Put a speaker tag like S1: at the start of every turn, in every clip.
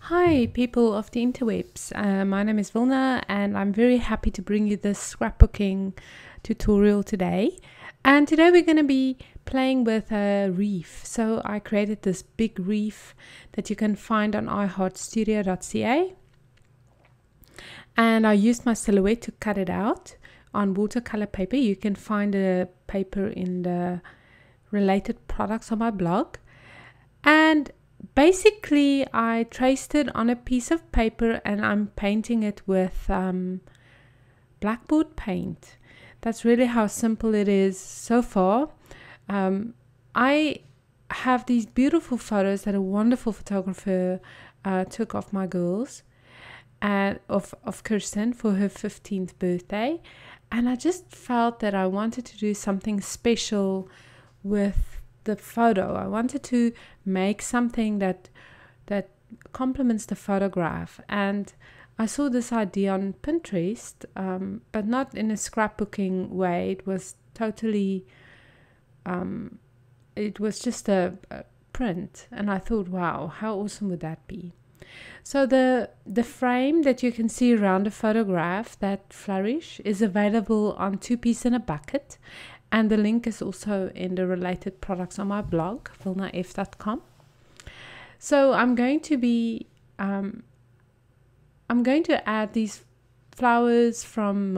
S1: Hi, people of the interwebs. My name is Wilna, and I'm very happy to bring you this scrapbooking tutorial today. And today we're going to be playing with a reef. So I created this big reef that you can find on iheartstudio.ca. And I used my silhouette to cut it out on watercolor paper. You can find the paper in the related products on my blog. And basically I traced it on a piece of paper and I'm painting it with blackboard paint. That's really how simple it is so far. I have these beautiful photos that a wonderful photographer took of my girls and of Kirsten for her 15th birthday, and I just felt that I wanted to do something special with the photo. I wanted to make something that complements the photograph, and I saw this idea on Pinterest, but not in a scrapbooking way. It was totally it was just a print, and I thought, wow, how awesome would that be? So the frame that you can see around the photograph, that flourish, is available on 2 Piece in a Bucket, and the link is also in the related products on my blog, wilnaf.com. So I'm going to add these flowers from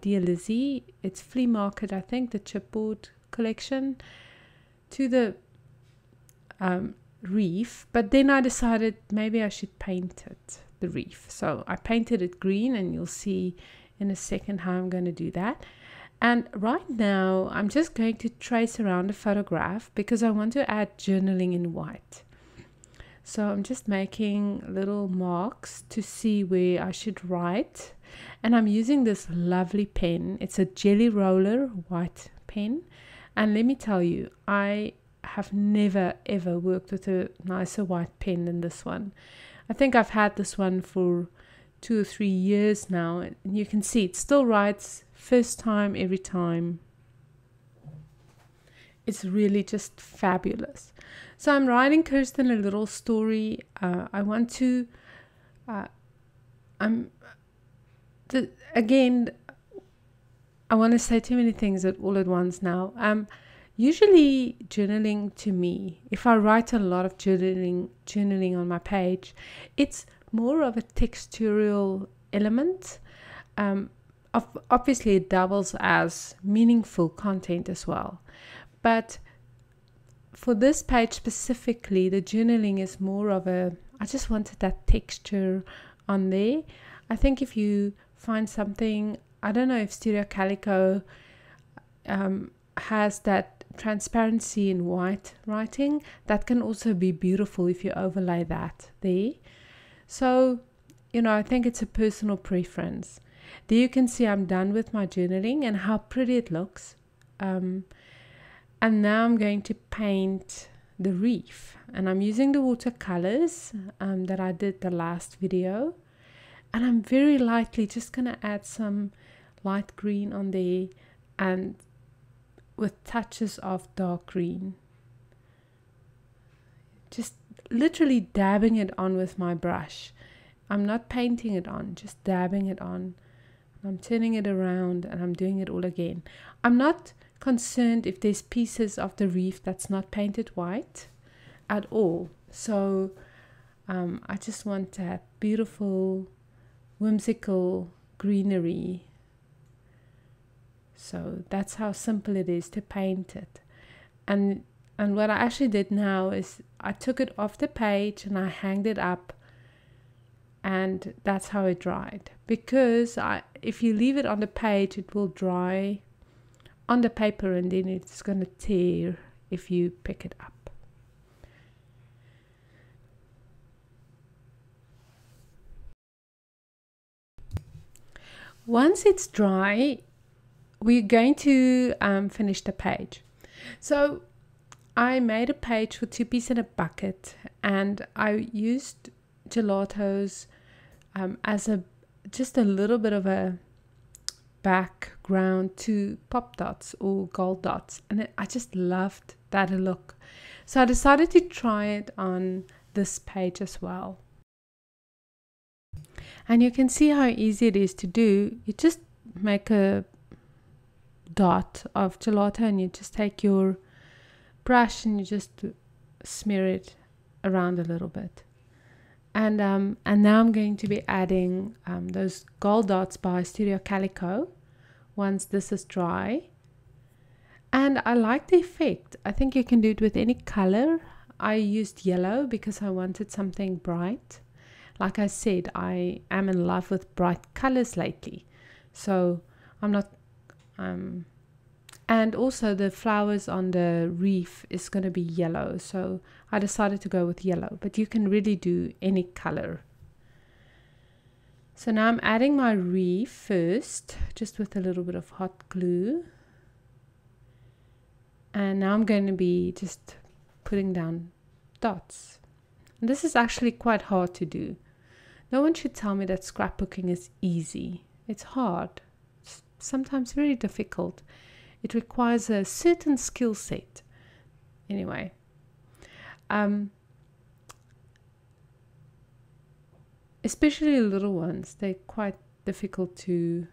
S1: Dear Lizzie. It's flea market, I think, the chipboard collection, to the reef. But then I decided maybe I should paint it, the reef. So I painted it green, and you'll see in a second how I'm going to do that. And right now I'm just going to trace around the photograph because I want to add journaling in white. So I'm just making little marks to see where I should write. And I'm using this lovely pen. It's a Jelly Roller white pen. And let me tell you, I have never ever worked with a nicer white pen than this one. I think I've had this one for 2 or 3 years now. And you can see it still writes first time every time. It's really just fabulous. So I'm writing Kirsten a little story. I want to again, I want to say too many things all at once now. Usually journaling, to me, if I write a lot of journaling on my page, it's more of a textural element. Obviously it doubles as meaningful content as well, but for this page specifically, the journaling is more of I just wanted that texture on there. I think if you find something, I don't know if Studio Calico has that transparency in white writing, that can also be beautiful if you overlay that there. So, I think it's a personal preference. There you can see I'm done with my journaling and how pretty it looks. And now I'm going to paint the reef, and I'm using the watercolors that I did the last video, and I'm very lightly just going to add some light green on there and with touches of dark green, just literally dabbing it on with my brush. I'm not painting it on, just dabbing it on. I'm turning it around and I'm doing it all again. I'm not concerned if there's pieces of the reef that's not painted white at all. So I just want that beautiful whimsical greenery. So that's how simple it is to paint it. And what I actually did now is I took it off the page and I hanged it up, and that's how it dried. Because if you leave it on the page, it will dry on the paper and then it's going to tear if you pick it up. Once it's dry, we're going to finish the page. So I made a page for 2 Piece in a Bucket, and I used gelatos as just a little bit of a background to pop dots or gold dots, and I just loved that look. So I decided to try it on this page as well. And you can see how easy it is to do. You just make a dot of gelato and you just take your brush and you just smear it around a little bit. And now I'm going to be adding those gold dots by Studio Calico once this is dry. And I like the effect. I think you can do it with any color. I used yellow because I wanted something bright. Like I said, I am in love with bright colors lately. So I'm not... and also the flowers on the reef is going to be yellow. So I decided to go with yellow. But you can really do any color. So now I'm adding my reef first, just with a little bit of hot glue. And now I'm going to be just putting down dots. And this is actually quite hard to do. No one should tell me that scrapbooking is easy. It's hard. It's sometimes very difficult. It requires a certain skill set. Anyway, especially little ones, they're quite difficult to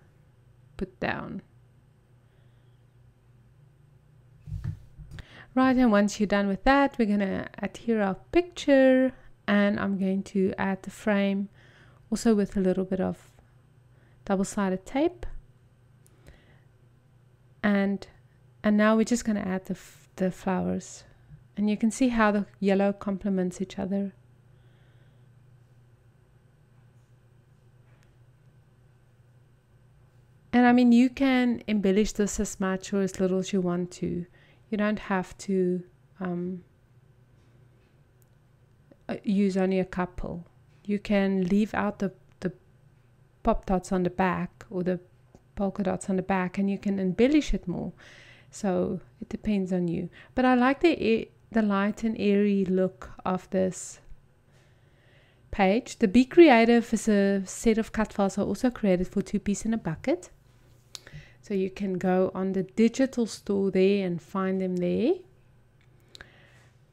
S1: put down. Right, and once you're done with that, we're going to adhere our picture, and I'm going to add the frame also with a little bit of double-sided tape. And now we're just going to add the flowers, and you can see how the yellow complements each other. And I mean, you can embellish this as much or as little as you want to. You don't have to use only a couple. You can leave out the pop dots on the back or the polka dots on the back, and you can embellish it more. So it depends on you. But I like the light and airy look of this page. The Be Creative is a set of cut files I also created for 2 Piece in a Bucket. So you can go on the digital store there and find them there.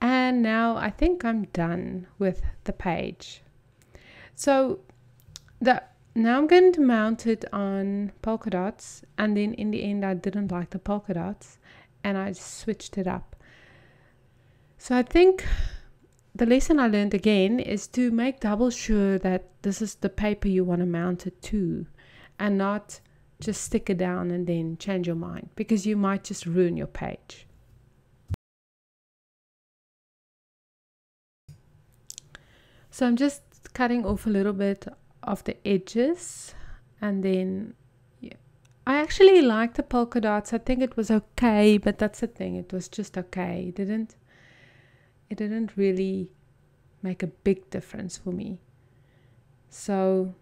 S1: And now I think I'm done with the page. So now I'm going to mount it on polka dots, and then in the end I didn't like the polka dots and I just switched it up. So I think the lesson I learned again is to make double sure that this is the paper you want to mount it to, and not just stick it down and then change your mind, because you might just ruin your page. So I'm just cutting off a little bit of the edges, and then I actually like the polka dots. I think it was okay, but that's the thing, it was just okay. It didn't really make a big difference for me. So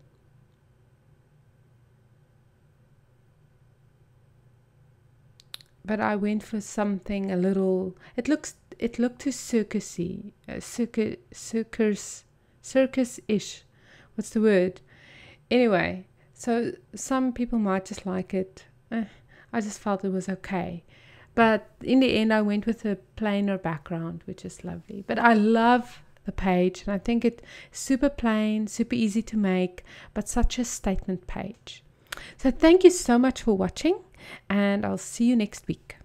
S1: but I went for something a little, it looked too circusy, circus-ish. What's the word? Anyway, so some people might just like it. I just felt it was okay. But in the end, I went with a plainer background, which is lovely. But I love the page, and I think it's super plain, super easy to make, but such a statement page. So thank you so much for watching, and I'll see you next week.